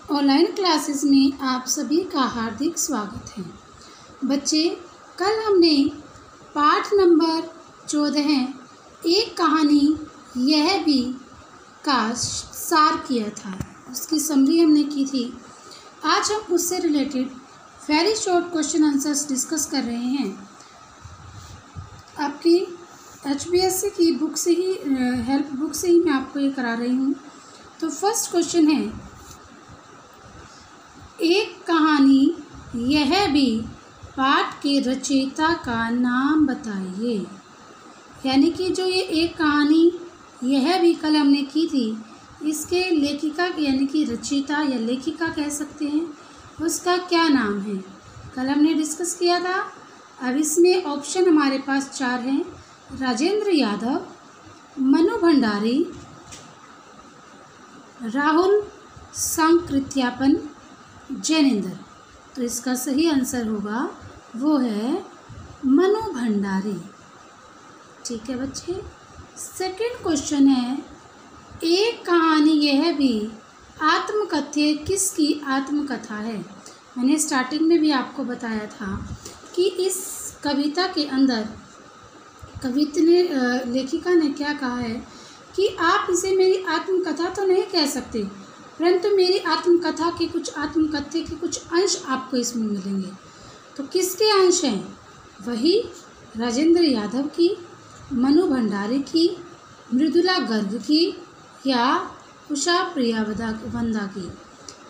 Online classes में आप सभी का हार्दिक स्वागत है। बच्चे, कल हमने पाठ नंबर 14 एक कहानी यह भी का सार किया था, उसकी समरी हमने की थी। आज हम उससे related very short question answers discuss कर रहे हैं। आपकी HBSC की बुक से ही हेल्प बुक से ही मैं आपको ये करा रही हूँ। तो फर्स्ट क्वेश्चन है, एक कहानी यह भी पाठ के रचयिता का नाम बताइए। यानी कि जो ये एक कहानी यह भी कल हमने की थी, इसके लेखिका यानी कि रचयिता या लेखिका कह सकते हैं, उसका क्या नाम है, कल हमने डिस्कस किया था। अब इसमें ऑप्शन हमारे पास 4 हैं: राजेंद्र यादव, मनु भंडारी, राहुल सांकृत्यापन, जैनेन्द्र। तो इसका सही आंसर होगा वो है मनु भंडारी। ठीक है बच्चे। सेकंड क्वेश्चन है, एक कहानी यह भी आत्मकथ्य किसकी आत्मकथा है। मैंने स्टार्टिंग में भी आपको बताया था कि इस कविता के अंदर लेखिका ने क्या कहा है कि आप इसे मेरी आत्मकथा तो नहीं कह सकते, परंतु मेरी आत्मकथा के आत्मकथ्य के कुछ अंश आपको इसमें मिलेंगे। तो किसके अंश हैं? वही राजेंद्र यादव की, मनु भंडारी की, मृदुला गर्ग की या उषा प्रियावंदा की।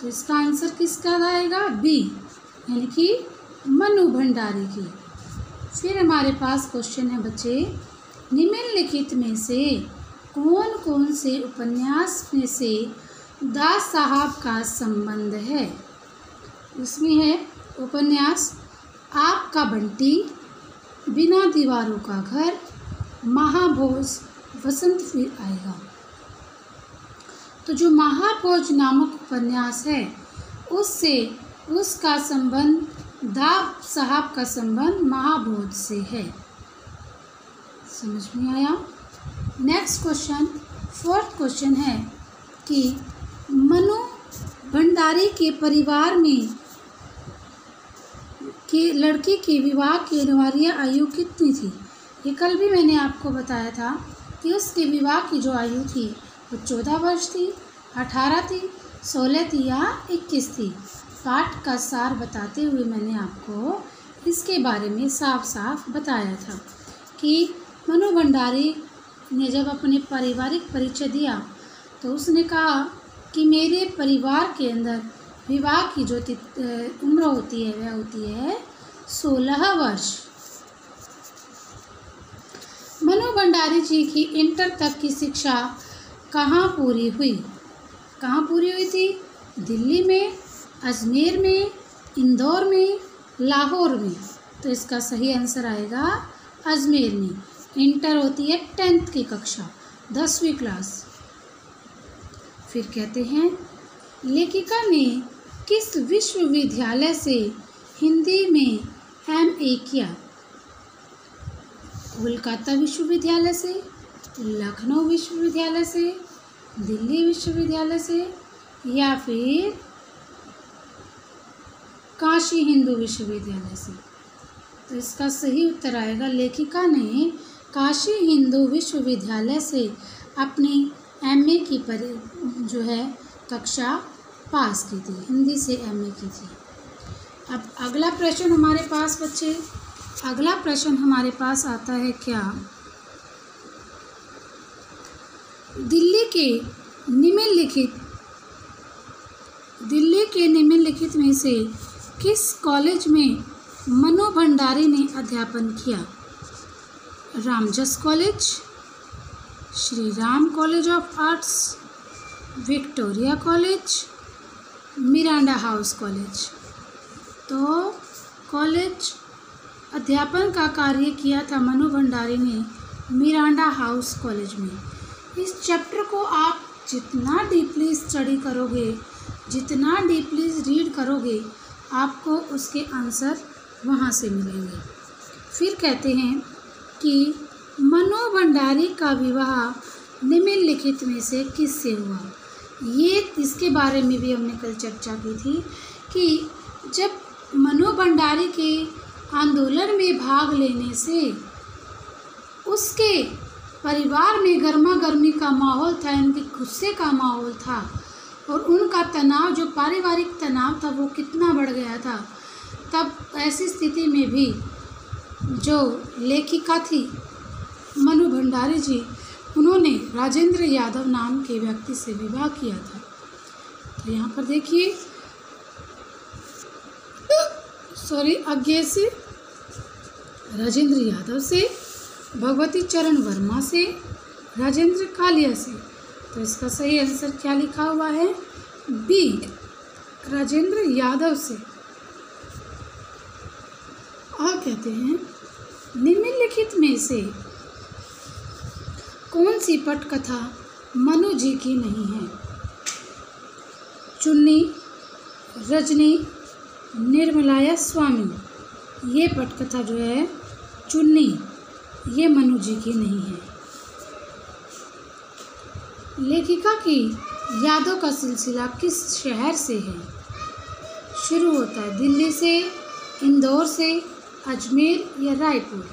तो इसका आंसर किसका आएगा? बी, यानी कि मनु भंडारी की। फिर हमारे पास क्वेश्चन है बच्चे, निम्नलिखित में से कौन कौन से उपन्यास में से दास साहब का संबंध है। इसमें है उपन्यास आपका बंटी, बिना दीवारों का घर, महाभोज, वसंत फिर आएगा। तो जो महाभोज नामक उपन्यास है उससे उसका संबंध, दास साहब का संबंध महाभोज से है। समझ में आया? नेक्स्ट क्वेश्चन, फोर्थ क्वेश्चन है कि मनु भंडारी के परिवार में के लड़की के विवाह की अनिवार्य आयु कितनी थी। ये कल भी मैंने आपको बताया था कि उसके विवाह की जो आयु थी वो 14 वर्ष थी, 18 थी, 16 थी या 21 थी। पाठ का सार बताते हुए मैंने आपको इसके बारे में साफ साफ बताया था कि मनु भंडारी ने जब अपने पारिवारिक परिचय दिया तो उसने कहा कि मेरे परिवार के अंदर विवाह की जो उम्र होती है वह होती है 16 वर्ष। मनु भंडारी जी की इंटर तक की शिक्षा कहाँ पूरी हुई? कहाँ पूरी हुई थी? दिल्ली में, अजमेर में, इंदौर में, लाहौर में। तो इसका सही आंसर आएगा अजमेर में। इंटर होती है 10th की कक्षा, 10वीं क्लास। फिर कहते हैं, लेखिका ने किस विश्वविद्यालय से हिंदी में MA किया? कोलकाता विश्वविद्यालय से, लखनऊ विश्वविद्यालय से, दिल्ली विश्वविद्यालय से या फिर काशी हिंदू विश्वविद्यालय से। तो इसका सही उत्तर आएगा, लेखिका ने काशी हिंदू विश्वविद्यालय से अपनी MA की जो है कक्षा पास की थी, हिंदी से MA की थी। अब अगला प्रश्न हमारे पास बच्चे, अगला प्रश्न हमारे पास आता है क्या, दिल्ली के निम्नलिखित में से किस कॉलेज में मनु भंडारी ने अध्यापन किया? Ramjas college, Shri Ram college of arts, Victoria college, Miranda house college. तो कॉलेज अध्यापन का कार्य किया था मनु भंडारी ने मिरांडा हाउस कॉलेज में। इस चैप्टर को आप जितना डीपली स्टडी करोगे, जितना डीपली रीड करोगे, आपको उसके आंसर वहाँ से मिलेंगे। फिर कहते हैं कि मनु भंडारी का विवाह निम्नलिखित में से किससे हुआ? ये इसके बारे में भी हमने कल चर्चा की थी कि जब मनु भंडारी के आंदोलन में भाग लेने से उसके परिवार में गर्मा गर्मी का माहौल था, इनके गुस्से का माहौल था और उनका तनाव, जो पारिवारिक तनाव था, वो कितना बढ़ गया था। तब ऐसी स्थिति में भी जो लेखिका थी मनु भंडारी जी, उन्होंने राजेंद्र यादव नाम के व्यक्ति से विवाह किया था। तो यहाँ पर देखिए, आज्ञा से राजेंद्र यादव से, भगवती चरण वर्मा से, राजेंद्र कालिया से। तो इसका सही आंसर क्या लिखा हुआ है? बी, राजेंद्र यादव से। और कहते हैं निम्नलिखित में से कौन सी पटकथा मनु जी की नहीं है? चुन्नी, रजनी, निर्मलाया स्वामी। ये पटकथा जो है चुन्नी, ये मनु जी की नहीं है। लेखिका की यादों का सिलसिला किस शहर से है? शुरू होता है दिल्ली से, इंदौर से, अजमेर या रायपुर।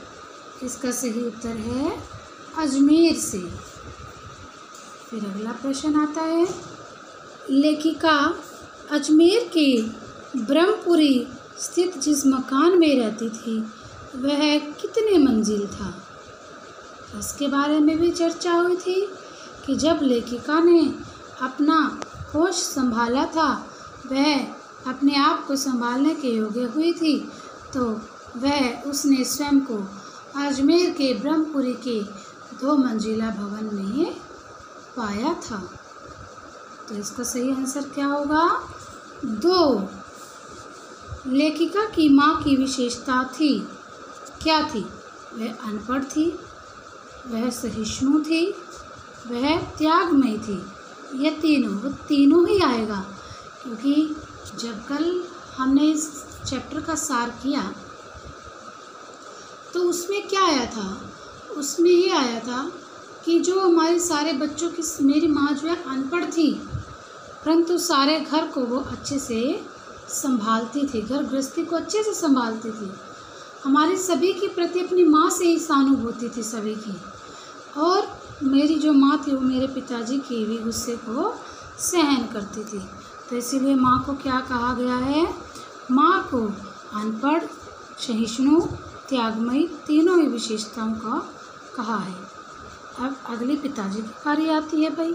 इसका सही उत्तर है अजमेर से। फिर अगला प्रश्न आता है, लेखिका अजमेर के ब्रह्मपुरी स्थित जिस मकान में रहती थी वह कितने मंजिल था? इसके बारे में भी चर्चा हुई थी कि जब लेखिका ने अपना होश संभाला था, वह अपने आप को संभालने के योग्य हुई थी, तो वह उसने स्वयं को अजमेर के ब्रह्मपुरी के 2 मंजिला भवन में पाया था। तो इसका सही आंसर क्या होगा? 2। लेखिका की माँ की विशेषता थी, क्या थी? वह अनपढ़ थी, वह सहिष्णु थी, वह त्यागमयी थी। यह तीनों ही आएगा, क्योंकि जब कल हमने इस चैप्टर का सार किया तो उसमें क्या आया था? उसमें ये आया था कि जो हमारे सारे बच्चों की, मेरी माँ जो है अनपढ़ थी, परंतु सारे घर को वो अच्छे से संभालती थी, घर गृहस्थी को अच्छे से संभालती थी। हमारी सभी की प्रति अपनी माँ से ही सहानुभूति थी सभी की। और मेरी जो माँ थी वो मेरे पिताजी के भी गुस्से को सहन करती थी। तो इसीलिए माँ को क्या कहा गया है? माँ को अनपढ़, सहिष्णु, त्यागमयी, तीनों ही विशेषताओं का कहा है। अब अगली पिताजी की बारी आती है भाई।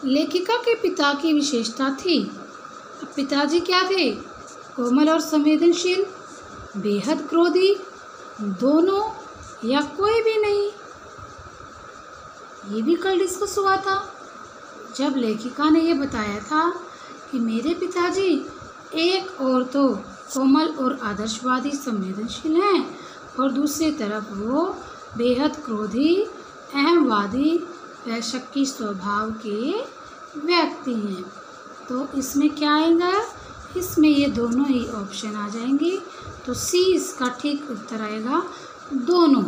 लेखिका के पिता की विशेषता थी। अब पिताजी क्या थे? कोमल और संवेदनशील, बेहद क्रोधी, दोनों या कोई भी नहीं? ये भी कल डिस्कस हुआ था जब लेखिका ने ये बताया था कि मेरे पिताजी एक और तो कोमल और आदर्शवादी संवेदनशील हैं और दूसरी तरफ वो बेहद क्रोधी, अहमवादी व शक्की स्वभाव के व्यक्ति हैं। तो इसमें क्या आएगा? इसमें ये दोनों ही ऑप्शन आ जाएंगे। तो सी इसका ठीक उत्तर आएगा, दोनों।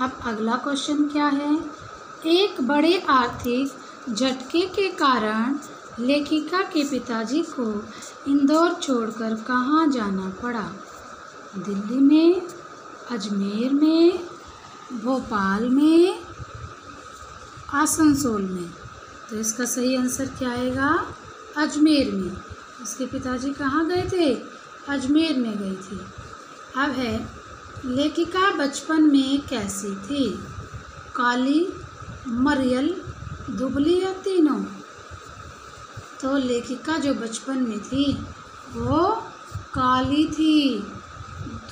अब अगला क्वेश्चन क्या है? एक बड़े आर्थिक झटके के कारण लेखिका के पिताजी को इंदौर छोड़कर कहाँ जाना पड़ा? दिल्ली में, अजमेर में, भोपाल में, आसनसोल में। तो इसका सही आंसर क्या आएगा? अजमेर में। उसके पिताजी कहाँ गए थे? अजमेर में गई थी। अब है, लेखिका बचपन में कैसी थी? काली, मरियल, दुबली या तीनों? तो लेखिका जो बचपन में थी वो काली थी,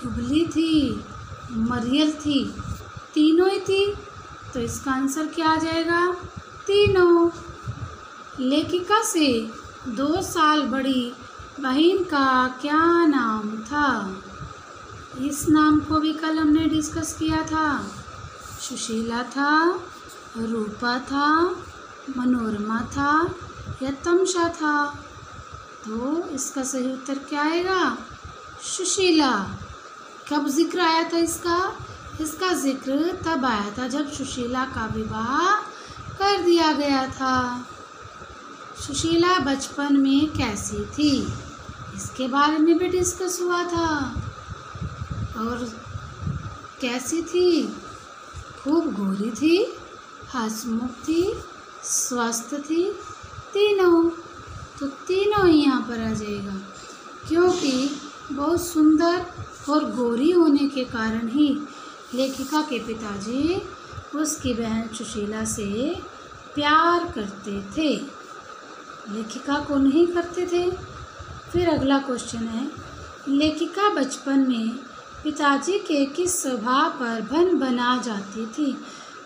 दुबली थी, मरियल थी, तीनों ही थी। तो इसका आंसर क्या आ जाएगा? तीनों। लेखिका से 2 साल बड़ी बहन का क्या नाम था? इस नाम को भी कल हमने डिस्कस किया था। सुशीला था, रूपा था, मनोरमा था या तमशा था? तो इसका सही उत्तर क्या आएगा? सुशीला। कब जिक्र आया था इसका? इसका जिक्र तब आया था जब सुशीला का विवाह कर दिया गया था। सुशीला बचपन में कैसी थी, इसके बारे में भी डिस्कस हुआ था। और कैसी थी, खूब गोरी थी, हंसमुख थी, स्वस्थ थी, तीनों। तो तीनों ही यहाँ पर आ जाएगा, क्योंकि बहुत सुंदर और गोरी होने के कारण ही लेखिका के पिताजी उसकी बहन सुशीला से प्यार करते थे, लेखिका को नहीं करते थे। फिर अगला क्वेश्चन है, लेखिका बचपन में पिताजी के किस स्वभाव पर भन बना जाती थी।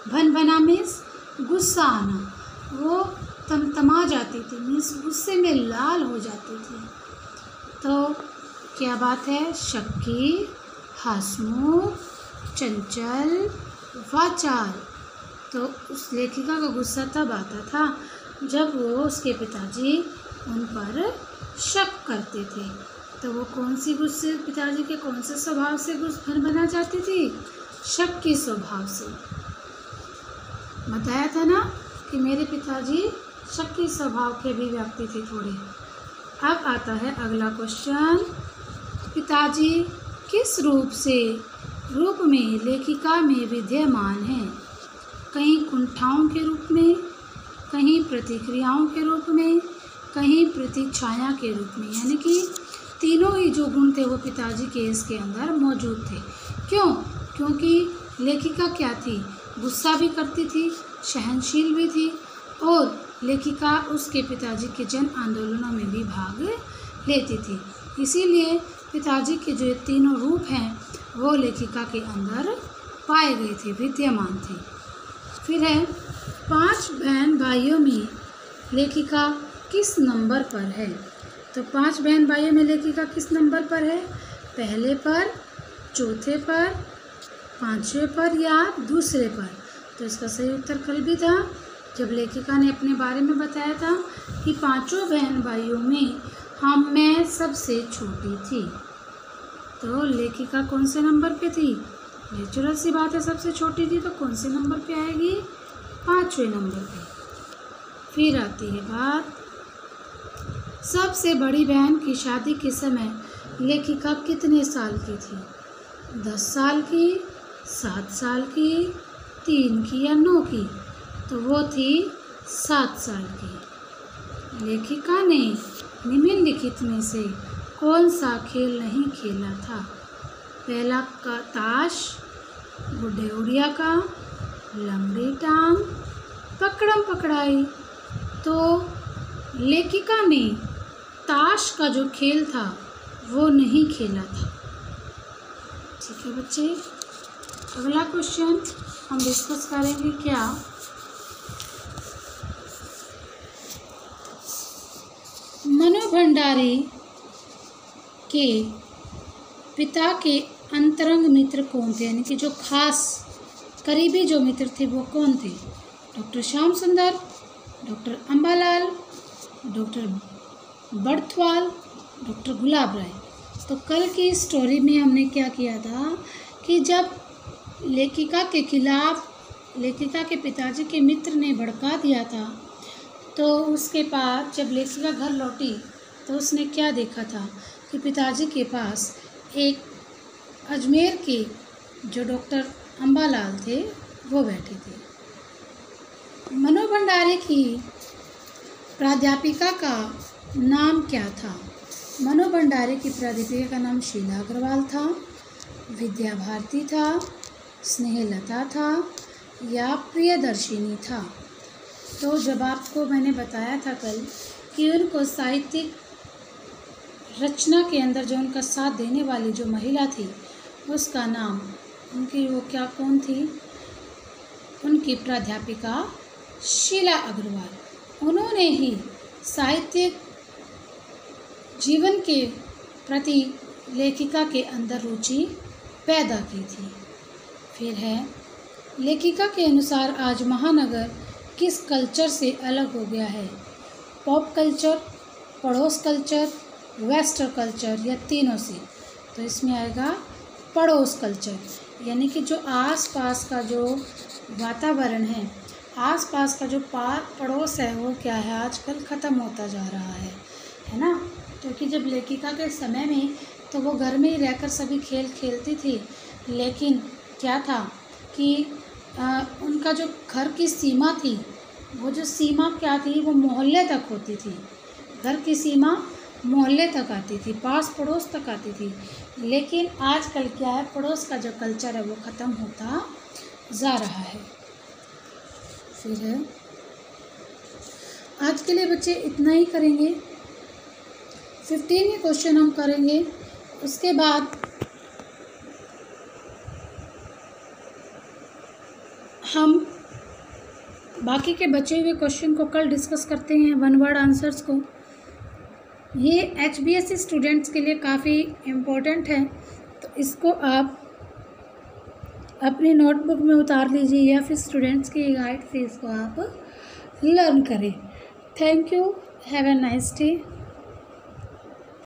भन बना मीन्स गुस्सा आना, वो तमतमा जाती थी, मीन्स गुस्से में लाल हो जाती थी। तो क्या बात है, शक्की, हंसमुख, चंचल, वाचाल। तो उस लेखिका का गुस्सा तब आता था जब वो उसके पिताजी उन पर शक करते थे। तो वो कौन सी गुस्से, पिताजी के कौन से स्वभाव से भन बना जाती थी, शक के स्वभाव से। बताया था ना कि मेरे पिताजी शक्की स्वभाव के भी व्यक्ति थे थोड़े। अब आता है अगला क्वेश्चन, पिताजी किस रूप में लेखिका में विद्यमान हैं। कहीं कुंठाओं के रूप में, कहीं प्रतिक्रियाओं के रूप में, कहीं प्रतीक्षाया के रूप में। यानी कि तीनों ही जो गुण थे वो पिताजी के इसके अंदर मौजूद थे। क्यों? क्योंकि लेखिका क्या थी, गुस्सा भी करती थी, सहनशील भी थी, और लेखिका उसके पिताजी के जन आंदोलनों में भी भाग लेती थी। इसीलिए पिताजी के जो तीनों रूप हैं वो लेखिका के अंदर पाए गए थे, विद्यमान थे। फिर है, 5 बहन भाइयों में लेखिका किस नंबर पर है। तो 5 बहन भाइयों में लेखिका किस नंबर पर है, पहले पर, चौथे पर, 5वें पर या दूसरे पर। तो इसका सही उत्तर कल भी था जब लेखिका ने अपने बारे में बताया था कि 5 बहन भाइयों में मैं सबसे छोटी थी। तो लेखिका कौन से नंबर पे थी, नेचुरल सी बात है, सबसे छोटी थी, तो कौन से नंबर पे आएगी, 5वें नंबर पे। फिर आती है बात, सबसे बड़ी बहन की शादी के समय लेखिका कितने साल की थी। 10 साल की, 7 साल की, 3 की या 9 की। तो वो थी 7 साल की। लेखिका ने निम्नलिखित में से कौन सा खेल नहीं खेला था। पहला का ताश, गुड्डे उड़िया का, लंगड़ी टांग, पकड़म पकड़ाई। तो लेखिका ने ताश का जो खेल था वो नहीं खेला था। ठीक है बच्चे, अगला क्वेश्चन हम डिस्कस करेंगे क्या, मनु भंडारी के पिता के अंतरंग मित्र कौन थे, यानी कि जो खास करीबी जो मित्र थे वो कौन थे। Doctor Shyam Sundar, doctor Ambalal, doctor Barthwal, doctor Gulab Rai. तो कल की स्टोरी में हमने क्या किया था कि जब लेखिका के खिलाफ लेखिका के पिताजी के मित्र ने भड़का दिया था, तो उसके बाद जब लेखिका घर लौटी तो उसने क्या देखा था कि पिताजी के पास एक अजमेर के जो डॉक्टर अम्बालाल थे वो बैठे थे। मनु भंडारी की प्राध्यापिका का नाम क्या था। मनु भंडारी की प्राध्यापिका का नाम शीला अग्रवाल था, विद्या भारती था, स्नेहलता था या प्रियदर्शिनी था। तो जब आपको मैंने बताया था कल कि उनको साहित्यिक रचना के अंदर जो उनका साथ देने वाली जो महिला थी उसका नाम उनकी वो क्या कौन थी, उनकी प्राध्यापिका शीला अग्रवाल। उन्होंने ही साहित्यिक जीवन के प्रति लेखिका के अंदर रुचि पैदा की थी। फिर है, लेखिका के अनुसार आज महानगर किस कल्चर से अलग हो गया है। पॉप कल्चर, पड़ोस कल्चर, वेस्टर्न कल्चर या तीनों से। तो इसमें आएगा पड़ोस कल्चर, यानी कि जो आसपास का जो वातावरण है आसपास का जो पड़ोस है वो क्या है, आजकल ख़त्म होता जा रहा है ना। क्योंकि जब लेखिका के समय में तो वो घर में ही रहकर सभी खेल खेलती थी, लेकिन क्या था कि उनका जो घर की सीमा थी, वो जो सीमा क्या थी, वो मोहल्ले तक होती थी। घर की सीमा मोहल्ले तक आती थी, पास पड़ोस तक आती थी। लेकिन आजकल क्या है, पड़ोस का जो कल्चर है वो ख़त्म होता जा रहा है। फिर आज के लिए बच्चे इतना ही करेंगे। 15 क्वेश्चन हम करेंगे, उसके बाद हम बाकी के बचे हुए क्वेश्चन को कल डिस्कस करते हैं, 1 वर्ड आंसर्स को। ये HBSC स्टूडेंट्स के लिए काफ़ी इम्पोर्टेंट है, तो इसको आप अपनी नोटबुक में उतार लीजिए या फिर स्टूडेंट्स की गाइड से इसको आप लर्न करें। Thank you, have a nice day.